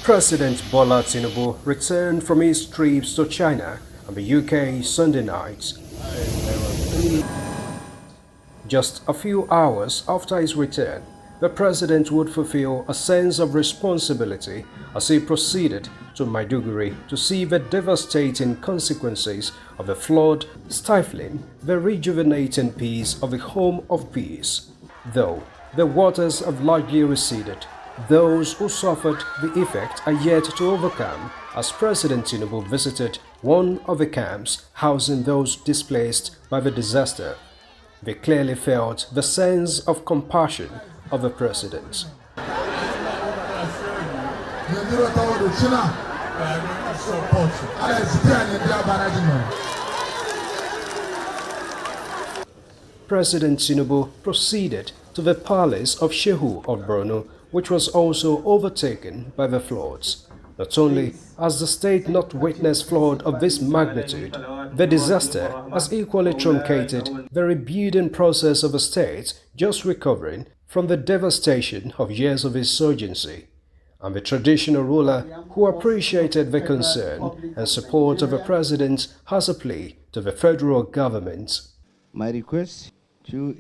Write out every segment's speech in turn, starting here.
President Bola Tinubu returned from his trips to China and the UK Sunday night. Just a few hours after his return, the president would fulfill a sense of responsibility as he proceeded to Maiduguri to see the devastating consequences of the flood stifling the rejuvenating peace of the home of peace. Though the waters have largely receded, those who suffered the effect are yet to overcome, as President Tinubu visited one of the camps housing those displaced by the disaster. They clearly felt the sense of compassion of the president. President Tinubu proceeded to the palace of Shehu of Borno, which was also overtaken by the floods. Not only has the state not witnessed flood of this magnitude, the disaster has equally truncated the rebuilding process of a state just recovering from the devastation of years of insurgency. And the traditional ruler, who appreciated the concern and support of the president, has a plea to the federal government. My request to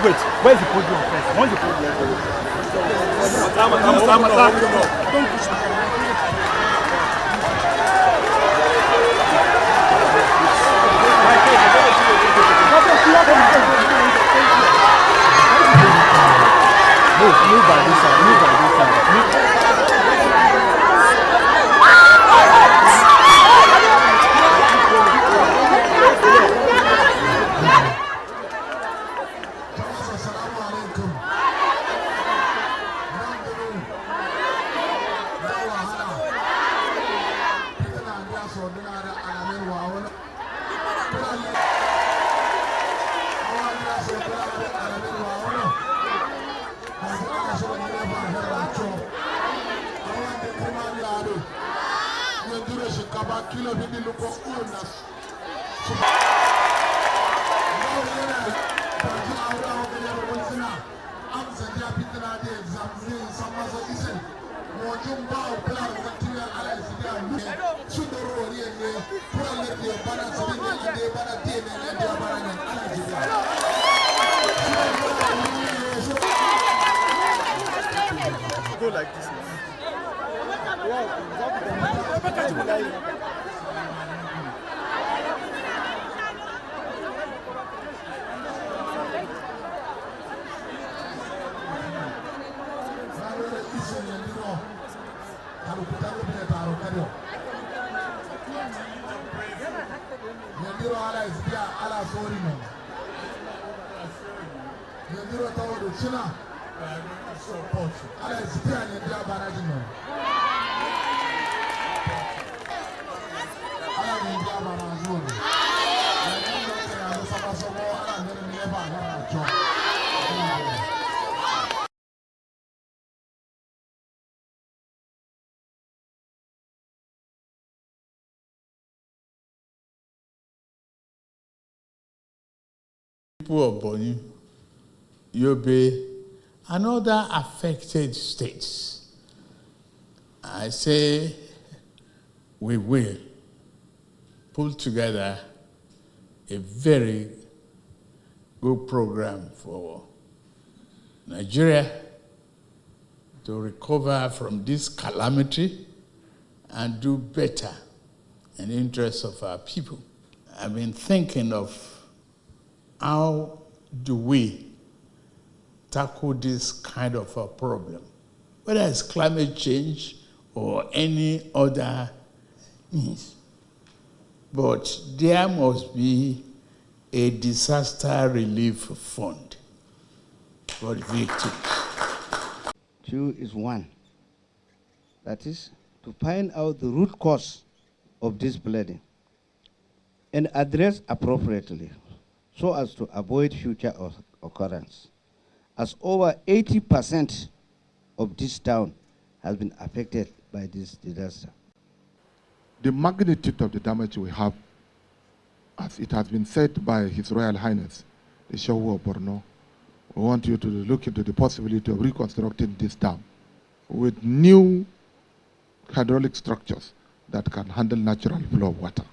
Wait. Where's the podium first? Where's the podium? Move by this side. Go like this. People of Borno, Yobe, and other affected states, I say we will pull together a very good program for Nigeria to recover from this calamity and do better in the interest of our people. I've been thinking of how do we tackle this kind of a problem, whether it's climate change or any other means. But there must be a disaster relief fund for the victims. two is one. That is to find out the root cause of this bleeding and address appropriately. so as to avoid future occurrence, as over 80% of this town has been affected by this disaster. The magnitude of the damage we have, as it has been said by His Royal Highness, the Shehu of Borno, we want you to look into the possibility of reconstructing this dam with new hydraulic structures that can handle natural flow of water.